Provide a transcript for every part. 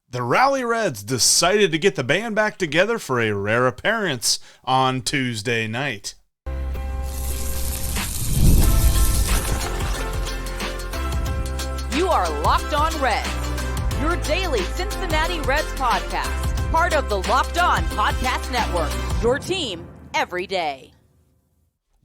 The Rally Reds decided to get the band back together for a rare appearance on Tuesday night. You are Locked On Reds, your daily Cincinnati Reds podcast, part of the Locked On Podcast Network, your team every day.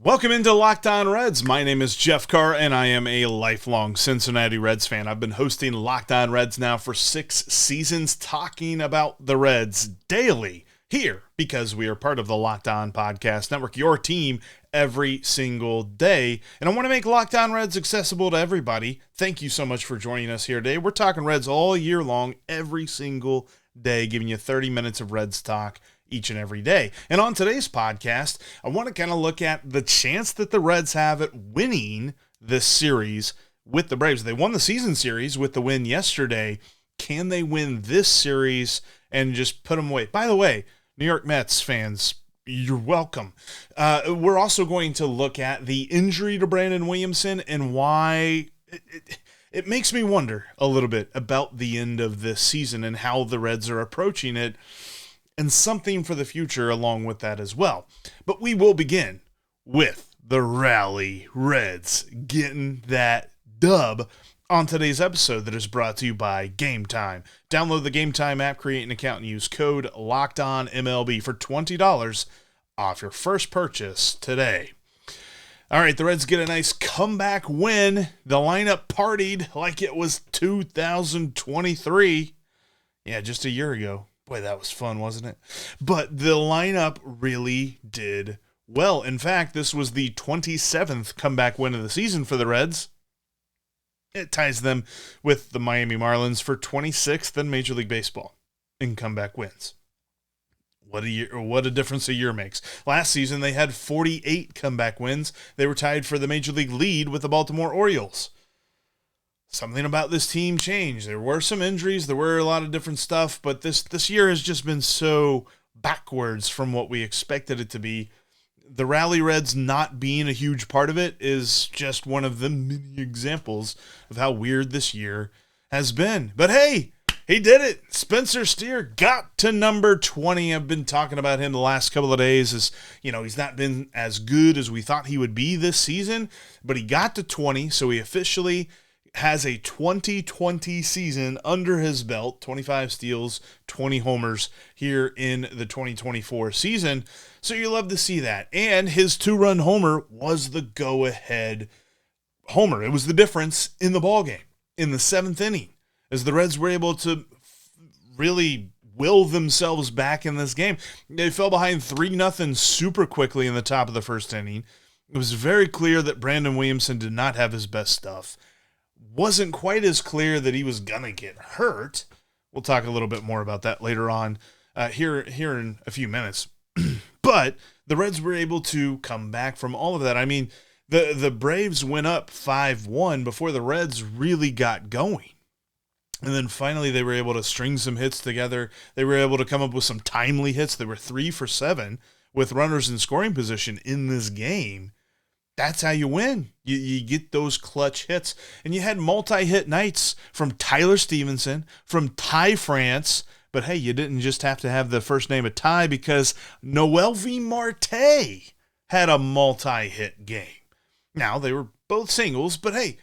Welcome into Locked On Reds. My name is Jeff Carr, and I am a lifelong Cincinnati Reds fan. I've been hosting Locked On Reds now for 6 seasons, talking about the Reds daily here because we are part of the Locked On Podcast Network, your team every single day. And I want to make Locked On Reds accessible to everybody. Thank you so much for joining us here today. We're talking Reds all year long, every single day, giving you 30 minutes of Reds talk each and every day. And on today's podcast, I want to kind of look at the chance that the Reds have at winning this series with the Braves. They won the season series with the win yesterday. Can they win this series and just put them away? By the way, New York Mets fans, you're welcome. We're also going to look at the injury to Brandon Williamson and why it makes me wonder a little bit about the end of this season and how the Reds are approaching it, and something for the future along with that as well. But we will begin with the Rally Reds getting that dub on today's episode that is brought to you by Gametime. Download the Gametime app, create an account, and use code LOCKEDONMLB for $20 off your first purchase today. All right, the Reds get a nice comeback win. The lineup partied like it was 2023. Yeah, just a year ago. Boy, that was fun, wasn't it? But the lineup really did well. In fact, this was the 27th comeback win of the season for the Reds. It ties them with the Miami Marlins for 26th in Major League Baseball in comeback wins. What a difference a year makes. Last season, they had 48 comeback wins. They were tied for the Major League lead with the Baltimore Orioles. Something about this team changed. There were some injuries. There were a lot of different stuff, but this year has just been so backwards from what we expected it to be. The Rally Reds not being a huge part of it is just one of the many examples of how weird this year has been. But hey, he did it. Spencer Steer got to number 20. I've been talking about him the last couple of days. He's not been as good as we thought he would be this season, but he got to 20, so he officially has a 2020 season under his belt, 25 steals, 20 homers here in the 2024 season. So you love to see that. And his 2-run homer was the go-ahead homer. It was the difference in the ballgame in the 7th inning as the Reds were able to really will themselves back in this game. They fell behind 3-0 super quickly in the top of the first inning. It was very clear that Brandon Williamson did not have his best stuff. Wasn't quite as clear that he was going to get hurt. We'll talk a little bit more about that later on here in a few minutes. But the Reds were able to come back from all of that. I mean, the Braves went up 5-1 before the Reds really got going. And then finally they were able to string some hits together. They were able to come up with some timely hits. They were 3 for 7 with runners in scoring position in this game. That's how you win. You get those clutch hits. And you had multi-hit nights from Tyler Stevenson, from Ty France. But hey, you didn't just have to have the first name of Ty because Noelvi Marte had a multi-hit game. Now, they were both singles, but hey,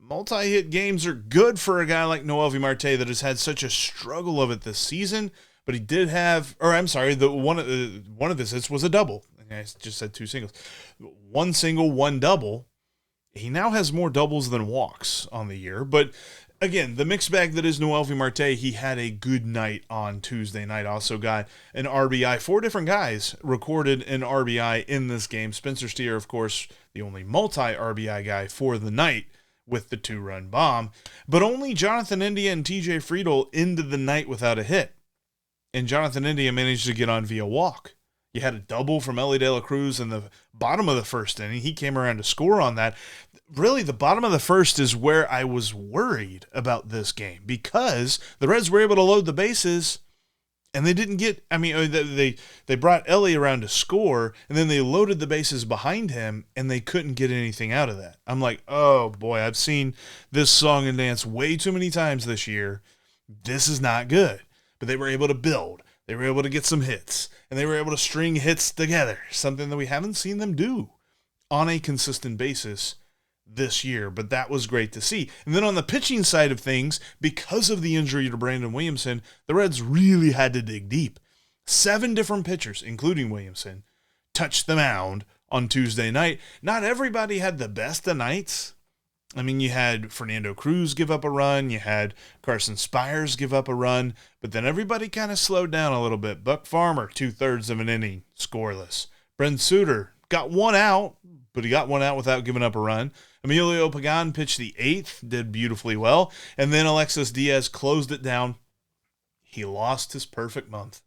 multi-hit games are good for a guy like Noelvi Marte that has had such a struggle of it this season. But he did have, one of his hits was a double. I just said 2 singles. 1 single, 1 double. He now has more doubles than walks on the year. But again, the mixed bag that is Noelvi Marte, he had a good night on Tuesday night. Also got an RBI. 4 different guys recorded an RBI in this game. Spencer Steer, of course, the only multi-RBI guy for the night with the 2-run bomb. But only Jonathan India and TJ Friedl ended the night without a hit. And Jonathan India managed to get on via walk. You had a double from Elly Cruz in the bottom of the first inning. He came around to score on that. Really, the bottom of the first is where I was worried about this game because the Reds were able to load the bases and they didn't get, they brought Elly around to score and then they loaded the bases behind him and they couldn't get anything out of that. I'm like, oh boy, I've seen this song and dance way too many times this year. this is not good. But they were able to build. They were able to get some hits. And they were able to string hits together, something that we haven't seen them do on a consistent basis this year. But that was great to see. And then on the pitching side of things, because of the injury to Brandon Williamson, the Reds really had to dig deep. 7 different pitchers, including Williamson, touched the mound on Tuesday night. Not everybody had the best of nights. I mean, you had Fernando Cruz give up a run. You had Carson Spires give up a run. But then everybody kind of slowed down a little bit. Buck Farmer, 2/3 of an inning, scoreless. Brent Suter got one out, but he got one out without giving up a run. Emilio Pagan pitched the 8th, did beautifully well. And then Alexis Diaz closed it down. He lost his perfect month.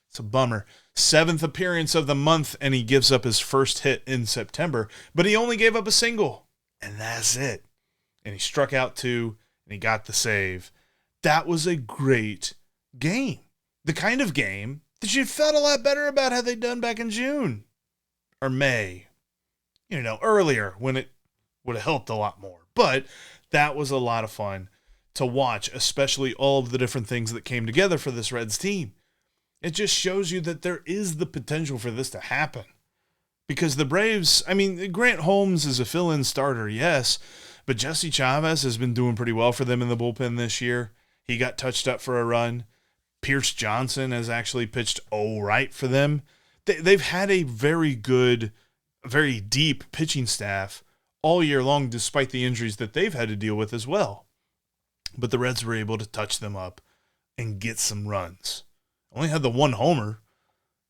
It's a bummer. 7th appearance of the month, and he gives up his first hit in September. But he only gave up a single. And that's it. And he struck out 2, and he got the save. That was a great game. The kind of game that you felt a lot better about had they done back in June or May. Earlier when it would have helped a lot more. But that was a lot of fun to watch, especially all of the different things that came together for this Reds team. It just shows you that there is the potential for this to happen. Because the Braves, Grant Holmes is a fill-in starter, yes, but Jesse Chavez has been doing pretty well for them in the bullpen this year. He got touched up for a run. Pierce Johnson has actually pitched all right for them. They've had a very good, very deep pitching staff all year long, despite the injuries that they've had to deal with as well. But the Reds were able to touch them up and get some runs. Only had the one homer.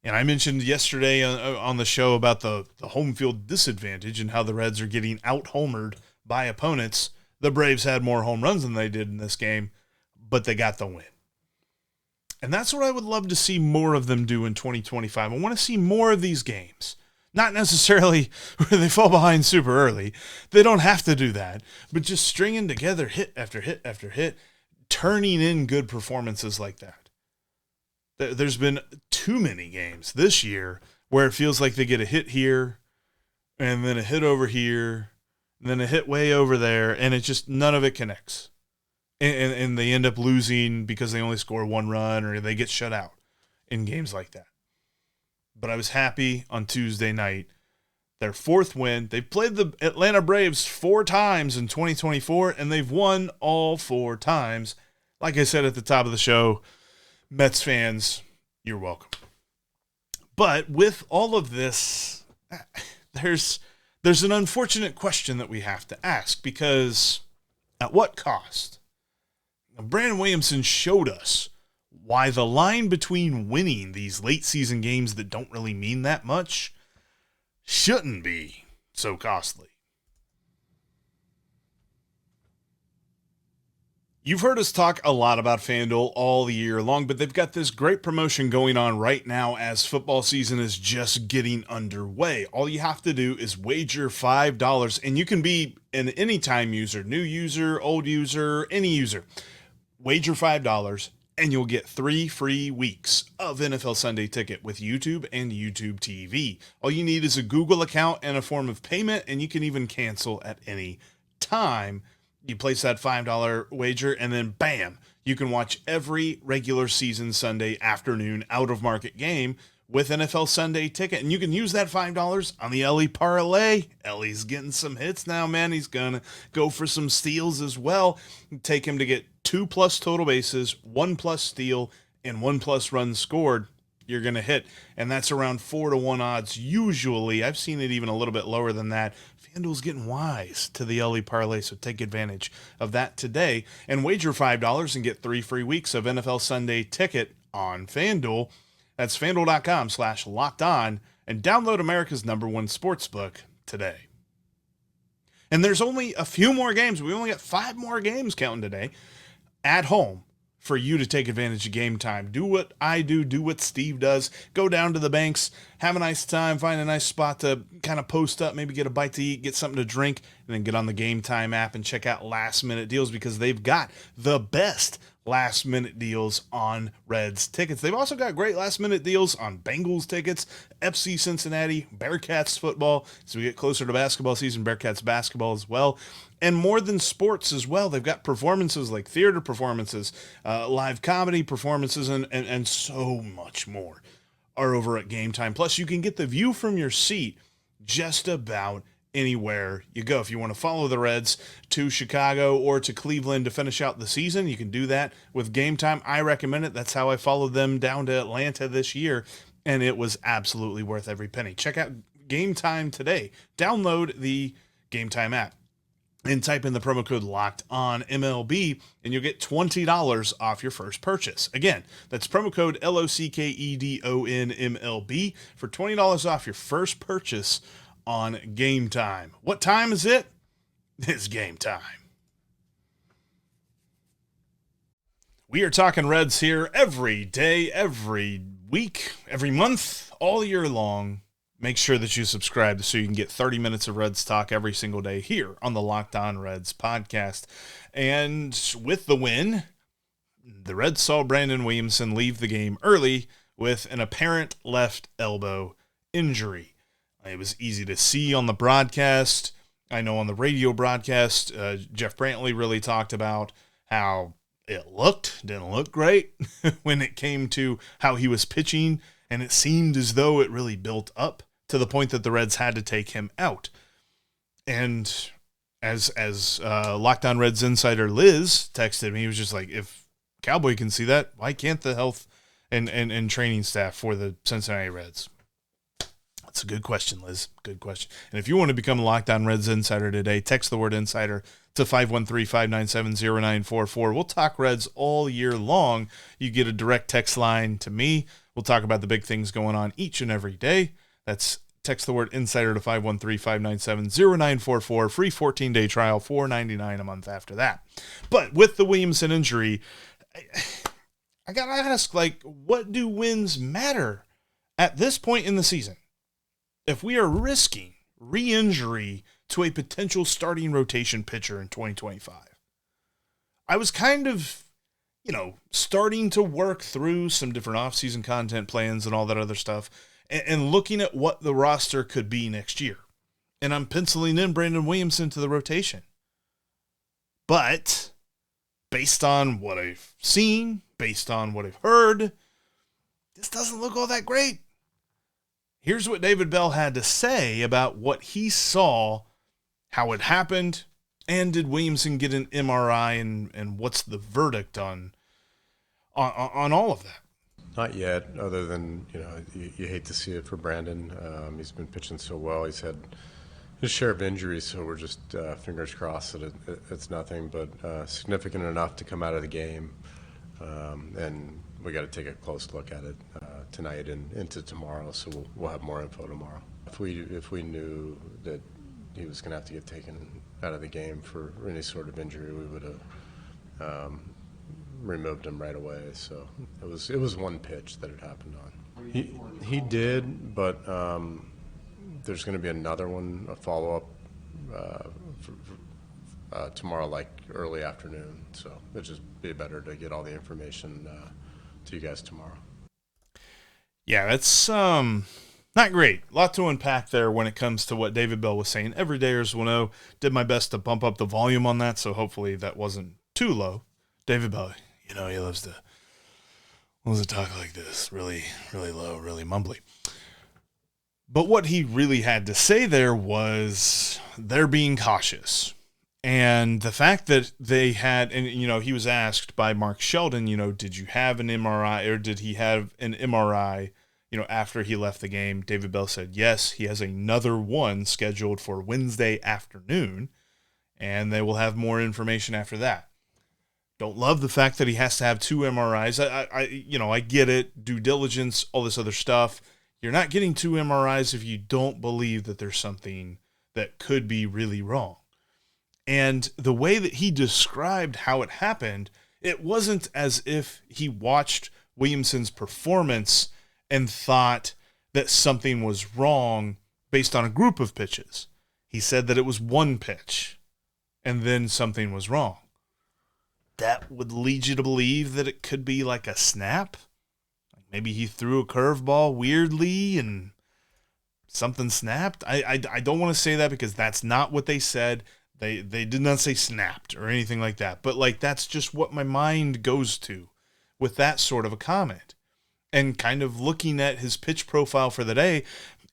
And I mentioned yesterday on the show about the home field disadvantage and how the Reds are getting out-homered by opponents. The Braves had more home runs than they did in this game, but they got the win. And that's what I would love to see more of them do in 2025. I want to see more of these games. Not necessarily where they fall behind super early. They don't have to do that. But just stringing together hit after hit after hit, turning in good performances like that. There's been too many games this year where it feels like they get a hit here and then a hit over here and then a hit way over there, and it just none of it connects. And they end up losing because they only score 1 run or they get shut out in games like that. But I was happy on Tuesday night. Their 4th win. They've played the Atlanta Braves 4 times in 2024, and they've won all 4 times. Like I said at the top of the show, Mets fans, you're welcome. But with all of this, there's an unfortunate question that we have to ask, because at what cost? Brandon Williamson showed us why the line between winning these late season games that don't really mean that much shouldn't be so costly. You've heard us talk a lot about FanDuel all year long, but they've got this great promotion going on right now as football season is just getting underway. All you have to do is wager $5, and you can be an anytime user, new user, old user, any user. Wager $5, and you'll get 3 free weeks of NFL Sunday Ticket with YouTube and YouTube TV. All you need is a Google account and a form of payment, and you can even cancel at any time. You place that $5 wager, and then bam, you can watch every regular season Sunday afternoon out-of-market game with NFL Sunday Ticket. And you can use that $5 on the Elly parlay. Elly's getting some hits now, man. He's going to go for some steals as well. Take him to get 2+ total bases, 1+ steal, and 1+ runs scored. You're going to hit. And that's around 4-1 odds. Usually, I've seen it even a little bit lower than that. FanDuel's getting wise to the Elly parlay, so take advantage of that today and wager $5 and get 3 free weeks of NFL Sunday Ticket on FanDuel. That's FanDuel.com/LockedOn, and download America's #1 sportsbook today. And there's only a few more games. We only got 5 more games counting today at home for you to take advantage of Gametime. Do what I do what Steve does. Go down to the banks, have a nice time, find a nice spot to kind of post up, maybe get a bite to eat, get something to drink, and then get on the Gametime app and check out last-minute deals, because they've got the best last-minute deals on Reds tickets. They've also got great last-minute deals on Bengals tickets, FC Cincinnati, Bearcats football. As we get closer to basketball season, Bearcats basketball as well. And more than sports as well. They've got performances like theater performances, live comedy performances, and so much more are over at Gametime. Plus, you can get the view from your seat just about anywhere you go. If you want to follow the Reds to Chicago or to Cleveland to finish out the season, you can do that with Gametime. I recommend it. That's how I followed them down to Atlanta this year, and it was absolutely worth every penny. Check out Gametime today. Download the Gametime app and type in the promo code LOCKEDONMLB, and you'll get $20 off your first purchase. Again, that's promo code LOCKEDONMLB for $20 off your first purchase on Gametime. What time is it? It's game time. We are talking Reds here every day, every week, every month, all year long. Make sure that you subscribe so you can get 30 minutes of Reds talk every single day here on the Locked On Reds podcast. And with the win, the Reds saw Brandon Williamson leave the game early with an apparent left elbow injury. It was easy to see on the broadcast. I know on the radio broadcast, Jeff Brantley really talked about how it didn't look great when it came to how he was pitching, and it seemed as though it really built up to the point that the Reds had to take him out. And as Locked On Reds insider Liz texted me, he was just like, if Cowboy can see that, why can't the health and training staff for the Cincinnati Reds? That's a good question, Liz. Good question. And if you want to become a Locked On Reds insider today, text the word insider to 513-597-0944. We'll talk Reds all year long. You get a direct text line to me. We'll talk about the big things going on each and every day. That's text the word insider to 513-597-0944. Free 14-day trial, $4.99 a month after that. But with the Williamson injury, I got to ask, what do wins matter at this point in the season? If we are risking re-injury to a potential starting rotation pitcher in 2025, I was kind of, starting to work through some different offseason content plans and all that other stuff and looking at what the roster could be next year. And I'm penciling in Brandon Williamson to the rotation. But based on what I've seen, based on what I've heard, this doesn't look all that great. Here's what David Bell had to say about what he saw, how it happened, and did Williamson get an MRI, and what's the verdict on all of that? Not yet, other than, you hate to see it for Brandon. He's been pitching so well. He's had his share of injuries, so we're just fingers crossed that it's nothing, but significant enough to come out of the game. And we got to take a close look at it tonight and into tomorrow, so we'll have more info tomorrow. If we knew that he was going to have to get taken out of the game for any sort of injury, we would have removed him right away. So it was one pitch that it happened on. He did, but there's going to be another one, a follow-up tomorrow, early afternoon. So it'd just be better to get all the information to you guys tomorrow. Yeah, that's not great. A lot to unpack there when it comes to what David Bell was saying. Everydayers will know. Did my best to bump up the volume on that, so hopefully that wasn't too low. David Bell, he loves to talk like this, really, really low, really mumbly. But what he really had to say there was they're being cautious. And the fact that they had, and, he was asked by Mark Sheldon, did you have an MRI, or did he have an MRI, after he left the game? David Bell said, yes, he has another one scheduled for Wednesday afternoon, and they will have more information after that. Don't love the fact that he has to have two MRIs. I get it, due diligence, all this other stuff. You're not getting two MRIs if you don't believe that there's something that could be really wrong. And the way that he described how it happened, it wasn't as if he watched Williamson's performance and thought that something was wrong based on a group of pitches. He said that it was one pitch, and then something was wrong. that would lead you to believe that it could be like a snap. Maybe he threw a curveball weirdly and something snapped. I don't want to say that because that's not what they said. They did not say snapped or anything like that. But like that's just what my mind goes to with that sort of a comment. And kind of looking at his pitch profile for the day,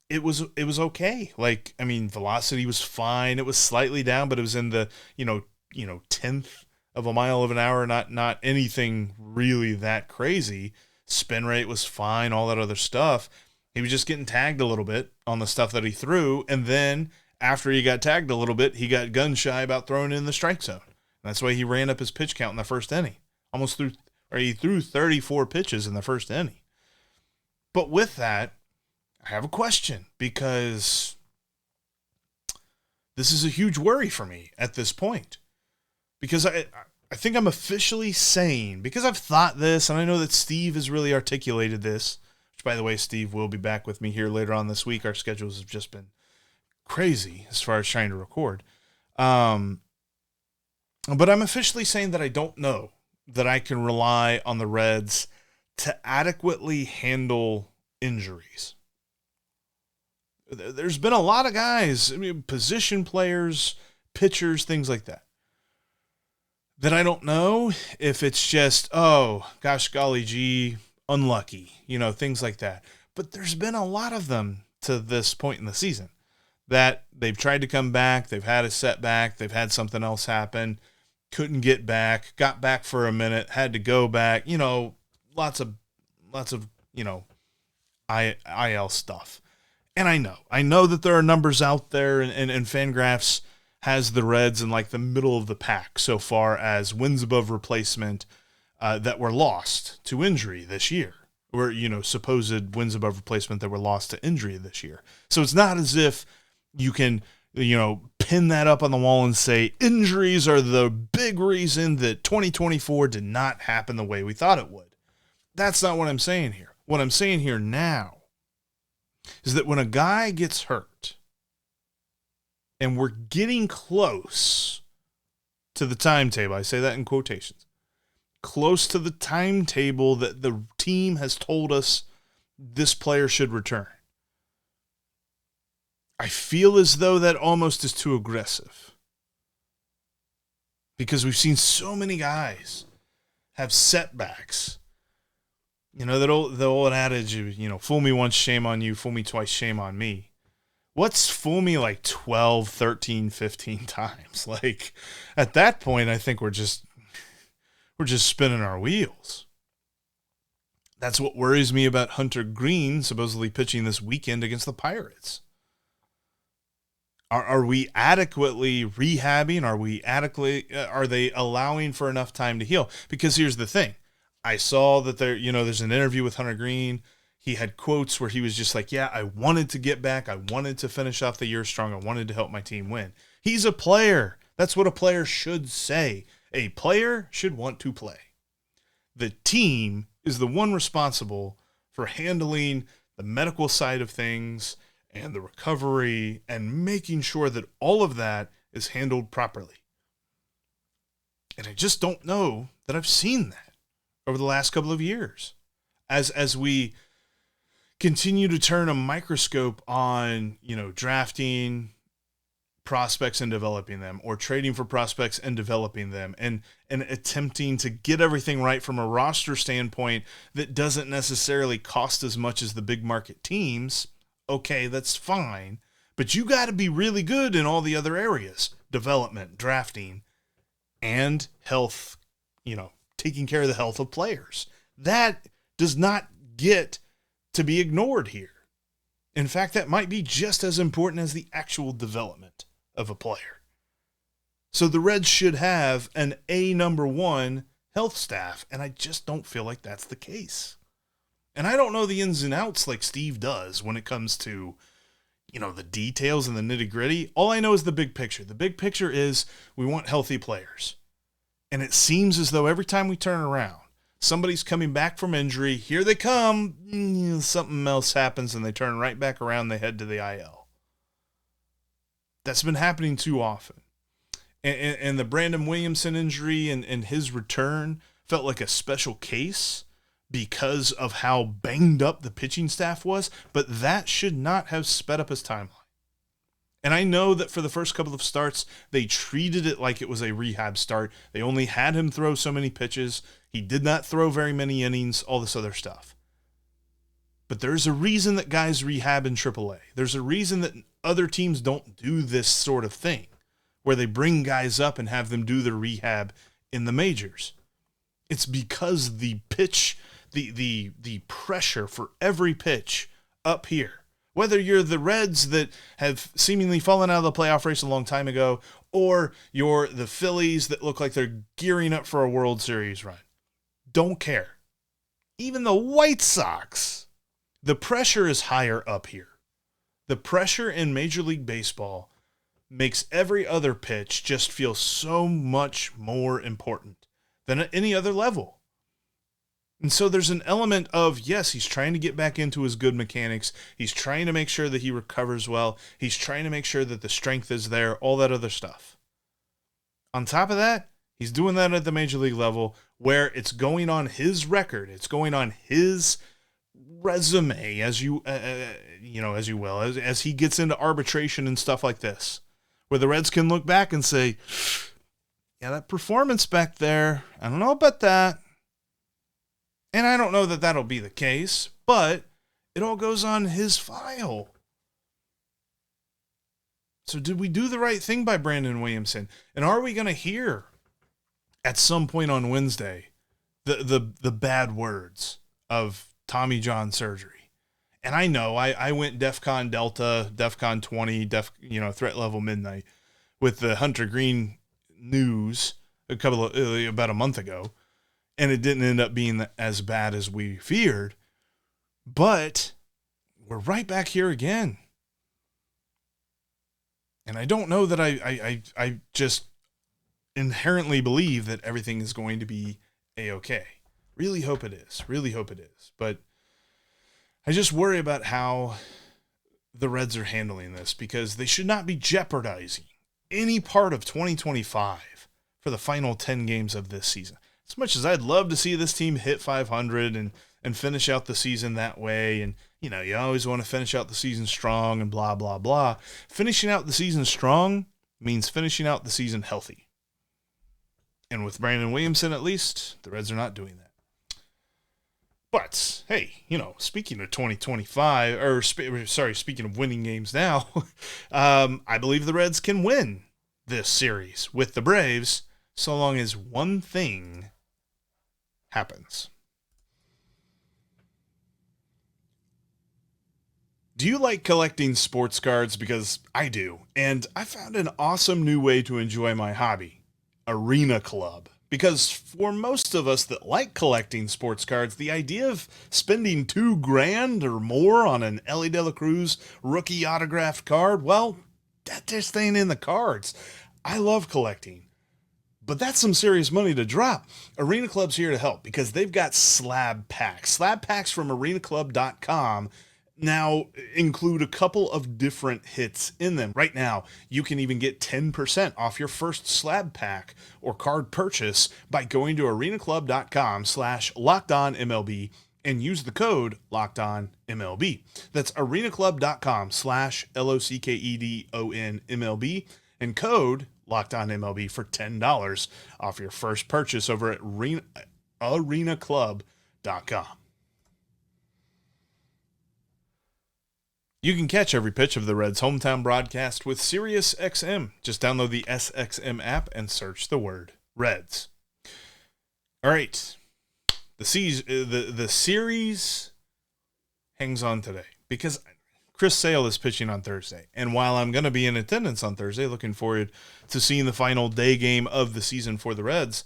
it was okay. Like, I mean, velocity was fine. It was slightly down, but it was in the, 10th of a mile of an hour, not anything really that crazy. Spin rate was fine, all that other stuff. He was just getting tagged a little bit on the stuff that he threw, and then after he got tagged a little bit, he got gun shy about throwing it in the strike zone. And that's why he ran up his pitch count in the first inning. He threw 34 pitches in the first inning. But with that, I have a question because this is a huge worry for me at this point. Because I think I'm officially saying, because I've thought this, and I know that Steve has really articulated this, which, by the way, Steve will be back with me here later on this week. Our schedules have just been crazy as far as trying to record. But I'm officially saying that I don't know that I can rely on the Reds to adequately handle injuries. There's been a lot of guys, position players, pitchers, things like that I don't know if it's just, oh, gosh, golly gee, unlucky, things like that. But there's been a lot of them to this point in the season that they've tried to come back, they've had a setback, they've had something else happen, couldn't get back, got back for a minute, had to go back, lots of IL stuff. And I know that there are numbers out there, and FanGraphs has the Reds in like the middle of the pack so far as wins above replacement that were lost to injury this year, or, supposed wins above replacement that were lost to injury this year. So it's not as if you can, pin that up on the wall and say injuries are the big reason that 2024 did not happen the way we thought it would. That's not what I'm saying here. What I'm saying here now is that when a guy gets hurt, and we're getting close to the timetable, I say that in quotations, close to the timetable that the team has told us this player should return. I feel as though that almost is too aggressive. Because we've seen so many guys have setbacks. The old adage of, fool me once, shame on you, fool me twice, shame on me. What's fool me like 12, 13, 15 times? Like, at that point, I think we're just spinning our wheels. That's what worries me about Hunter Greene supposedly pitching this weekend against the Pirates. Are we adequately rehabbing? Are they allowing for enough time to heal? Because here's the thing. I saw that there's an interview with Hunter Greene. He had quotes where he was just like, yeah, I wanted to get back. I wanted to finish off the year strong. I wanted to help my team win. He's a player. That's what a player should say. A player should want to play. The team is the one responsible for handling the medical side of things and the recovery and making sure that all of that is handled properly. And I just don't know that I've seen that over the last couple of years. As we continue to turn a microscope on, drafting prospects and developing them, or trading for prospects and developing them, and attempting to get everything right from a roster standpoint that doesn't necessarily cost as much as the big market teams. Okay, that's fine, but you got to be really good in all the other areas: development, drafting, and health, taking care of the health of players. That does not get to be ignored here. In fact, that might be just as important as the actual development of a player. So the Reds should have an number one health staff, and I just don't feel like that's the case. And I don't know the ins and outs like Steve does when it comes to, the details and the nitty-gritty. All I know is the big picture. The big picture is we want healthy players. And it seems as though every time we turn around, somebody's coming back from injury, here they come, something else happens, and they turn right back around, they head to the IL. That's been happening too often. And the Brandon Williamson injury and his return felt like a special case because of how banged up the pitching staff was, but that should not have sped up his timeline. And I know that for the first couple of starts, they treated it like it was a rehab start. They only had him throw so many pitches. He did not throw very many innings, all this other stuff. But there's a reason that guys rehab in AAA. There's a reason that other teams don't do this sort of thing, where they bring guys up and have them do their rehab in the majors. It's because the pitch, the pressure for every pitch up here, whether you're the Reds that have seemingly fallen out of the playoff race a long time ago, or you're the Phillies that look like they're gearing up for a World Series run, don't care. Even the White Sox, the pressure is higher up here. The pressure in Major League Baseball makes every other pitch just feel so much more important than at any other level. And so there's an element of, yes, he's trying to get back into his good mechanics. He's trying to make sure that he recovers well. He's trying to make sure that the strength is there, all that other stuff. On top of that, he's doing that at the Major League level where it's going on his record. It's going on his resume, as you will, as he gets into arbitration and stuff like this, where the Reds can look back and say, yeah, that performance back there, I don't know about that. And I don't know that that'll be the case, but it all goes on his file. So did we do the right thing by Brandon Williamson? And are we going to hear at some point on Wednesday the bad words of Tommy John surgery? And I know I went DEFCON Delta, DEFCON 20, threat level midnight with the Hunter Greene news about a month ago, and it didn't end up being as bad as we feared. But we're right back here again. And I don't know that I just inherently believe that everything is going to be A-okay. Really hope it is. Really hope it is. But I just worry about how the Reds are handling this, because they should not be jeopardizing any part of 2025 for the final 10 games of this season. As much as I'd love to see this team hit 500 and finish out the season that way, and you always want to finish out the season strong and blah, blah, blah. Finishing out the season strong means finishing out the season healthy. And with Brandon Williamson, at least, the Reds are not doing that. But, hey, speaking of 2025, speaking of winning games now, I believe the Reds can win this series with the Braves so long as one thing happens. Do you like collecting sports cards? Because I do, and I found an awesome new way to enjoy my hobby, Arena Club. Because for most of us that like collecting sports cards, the idea of spending $2,000 or more on an Elly Cruz rookie autographed card, well, that just ain't in the cards. I love collecting, but that's some serious money to drop. Arena Club's here to help because they've got slab packs. Slab packs from arenaclub.com now include a couple of different hits in them. Right now, you can even get 10% off your first slab pack or card purchase by going to arenaclub.com/lockedonmlb and use the code LockedOnMLB. That's arenaclub.com/LOCKEDONMLB and code LockedOnMLB for $10 off your first purchase over at arenaclub.com. You can catch every pitch of the Reds' hometown broadcast with SiriusXM. Just download the SXM app and search the word Reds. All right. The series hangs on today because Chris Sale is pitching on Thursday. And while I'm going to be in attendance on Thursday, looking forward to seeing the final day game of the season for the Reds,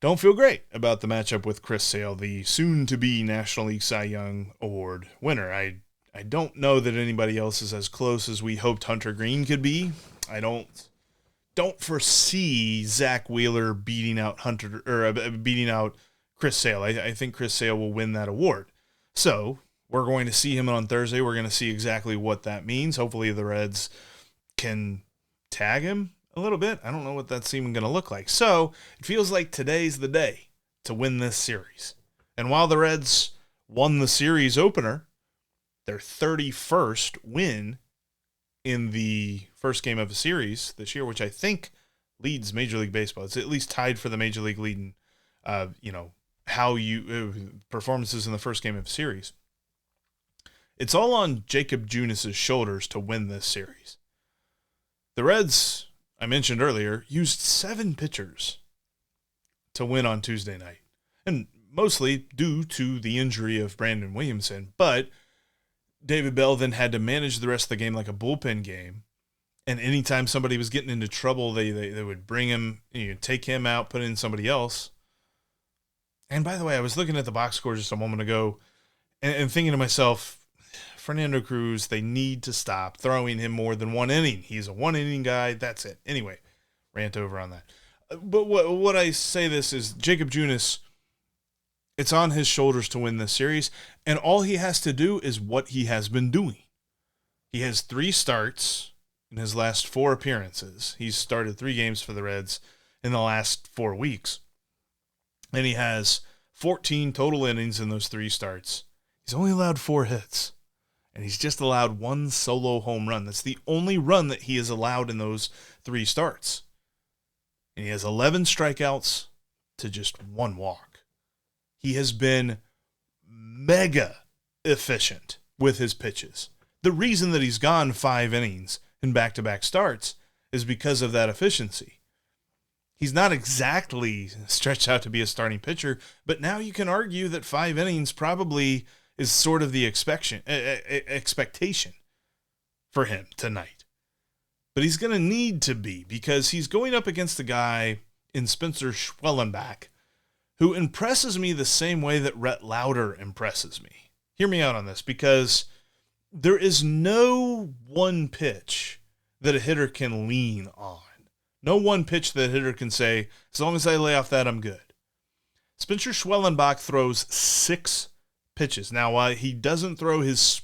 don't feel great about the matchup with Chris Sale, the soon-to-be National League Cy Young Award winner. I don't know that anybody else is as close as we hoped Hunter Greene could be. I don't foresee Zach Wheeler beating out Chris Sale. I think Chris Sale will win that award. So we're going to see him on Thursday. We're going to see exactly what that means. Hopefully the Reds can tag him A little bit. I don't know what that's even going to look like. So it feels like today's the day to win this series. And while the Reds won the series opener, their 31st win in the first game of a series this year, which I think leads Major League Baseball. It's at least tied for the Major League lead in, performances in the first game of a series. It's all on Jakob Junis' shoulders to win this series. The Reds, I mentioned earlier, used 7 pitchers to win on Tuesday night, and mostly due to the injury of Brandon Williamson. But David Bell then had to manage the rest of the game like a bullpen game, and anytime somebody was getting into trouble, they would bring him, take him out, put in somebody else. And by the way, I was looking at the box score just a moment ago and thinking to myself, Fernando Cruz, they need to stop throwing him more than 1 inning. He's a 1-inning guy. That's it. Anyway, rant over on that. But what I say this is Jakob Junis, it's on his shoulders to win this series, and all he has to do is what he has been doing. He has 3 starts in his last 4 appearances. He's started 3 games for the Reds in the last 4 weeks, and he has 14 total innings in those 3 starts. He's only allowed 4 hits. And he's just allowed 1 solo home run. That's the only run that he has allowed in those 3 starts. And he has 11 strikeouts to just 1 walk. He has been mega efficient with his pitches. The reason that he's gone 5 innings in back-to-back starts is because of that efficiency. He's not exactly stretched out to be a starting pitcher, but now you can argue that 5 innings probably is sort of the expectation for him tonight. But he's going to need to be, because he's going up against a guy in Spencer Schwellenbach who impresses me the same way that Rhett Lauder impresses me. Hear me out on this, because there is no one pitch that a hitter can lean on. No one pitch that a hitter can say, as long as I lay off that, I'm good. Spencer Schwellenbach throws 6 pitches. Now, he doesn't throw his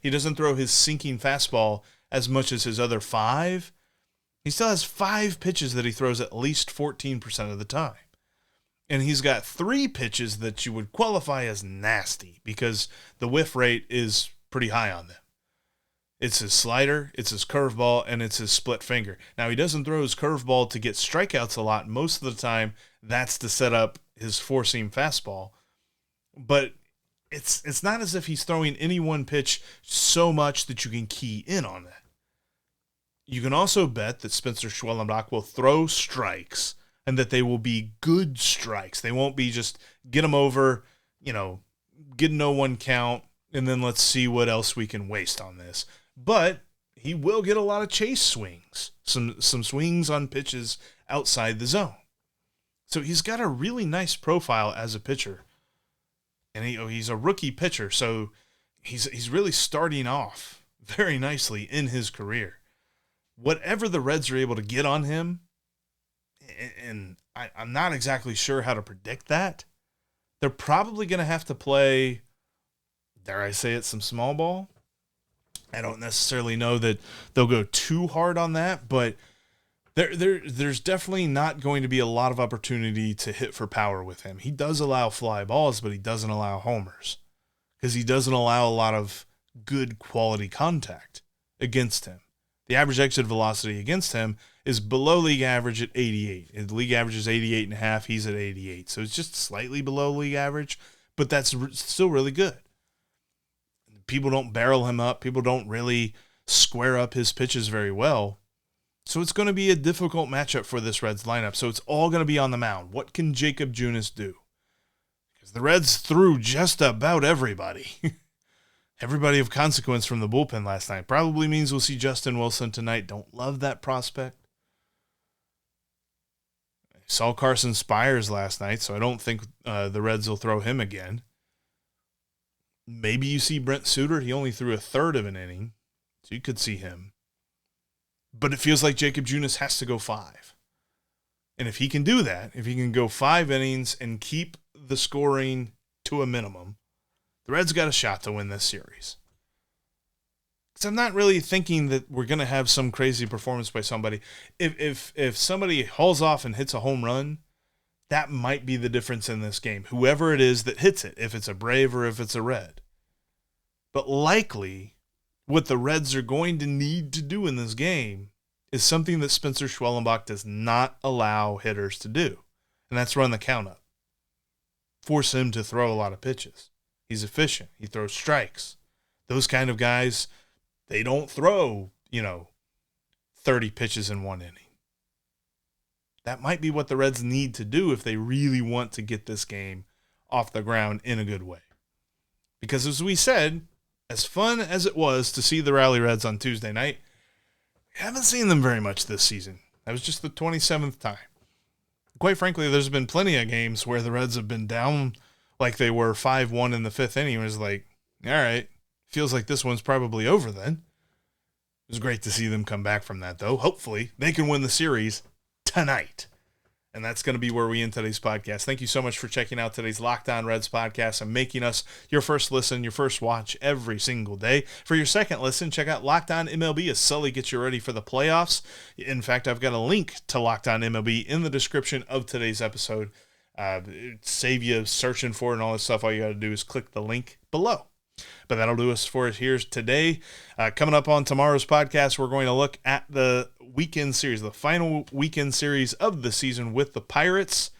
he doesn't throw his sinking fastball as much as his other 5. He still has 5 pitches that he throws at least 14% of the time. And he's got 3 pitches that you would qualify as nasty because the whiff rate is pretty high on them. It's his slider, it's his curveball, and it's his split finger. Now, he doesn't throw his curveball to get strikeouts a lot. Most of the time, that's to set up his 4-seam fastball. But it's not as if he's throwing any one pitch so much that you can key in on that. You can also bet that Spencer Schwellenbach will throw strikes and that they will be good strikes. They won't be just get them over, get no one count, and then let's see what else we can waste on this. But he will get a lot of chase swings, some swings on pitches outside the zone. So he's got a really nice profile as a pitcher. And he's a rookie pitcher, so he's really starting off very nicely in his career. Whatever the Reds are able to get on him, and I'm not exactly sure how to predict that, they're probably going to have to play, dare I say it, some small ball. I don't necessarily know that they'll go too hard on that, but there's definitely not going to be a lot of opportunity to hit for power with him. He does allow fly balls, but he doesn't allow homers because he doesn't allow a lot of good quality contact against him. The average exit velocity against him is below league average at 88. The league average is 88.5. He's at 88. So it's just slightly below league average, but that's still really good. People don't barrel him up. People don't really square up his pitches very well. So it's going to be a difficult matchup for this Reds lineup. So it's all going to be on the mound. What can Jakob Junis do? Because the Reds threw just about everybody. Everybody of consequence from the bullpen last night. Probably means we'll see Justin Wilson tonight. Don't love that prospect. I saw Carson Spires last night, so I don't think the Reds will throw him again. Maybe you see Brent Suter. He only threw a third of an inning, so you could see him. But it feels like Jakob Junis has to go 5. And if he can do that, if he can go 5 innings and keep the scoring to a minimum, the Reds got a shot to win this series. Because I'm not really thinking that we're going to have some crazy performance by somebody. If somebody hauls off and hits a home run, that might be the difference in this game. Whoever it is that hits it, if it's a Brave or if it's a Red. But likely, what the Reds are going to need to do in this game is something that Spencer Schwellenbach does not allow hitters to do, and that's run the count up. Force him to throw a lot of pitches. He's efficient. He throws strikes. Those kind of guys, they don't throw, 30 pitches in one inning. That might be what the Reds need to do if they really want to get this game off the ground in a good way. Because as we said, as fun as it was to see the Rally Reds on Tuesday night, we haven't seen them very much this season. That was just the 27th time. Quite frankly, there's been plenty of games where the Reds have been down like they were 5-1 in the fifth inning. It was like, all right, feels like this one's probably over then. It was great to see them come back from that, though. Hopefully, they can win the series tonight. And that's going to be where we end today's podcast. Thank you so much for checking out today's Locked On Reds podcast and making us your first listen, your first watch every single day. For your second listen, check out Locked On MLB as Sully gets you ready for the playoffs. In fact, I've got a link to Locked On MLB in the description of today's episode. Save you searching for it and all this stuff. All you got to do is click the link below. But that'll do us for it here today. Coming up on tomorrow's podcast, we're going to look at the weekend series, the final weekend series of the season with the Pirates.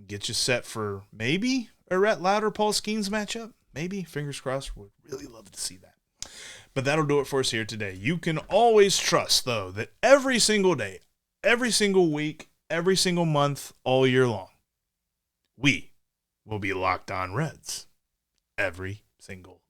Get you set for maybe a Rhett Lauder, Paul Skeens matchup. Maybe, fingers crossed. Would really love to see that. But that'll do it for us here today. You can always trust, though, that every single day, every single week, every single month, all year long, we will be Locked On Reds every single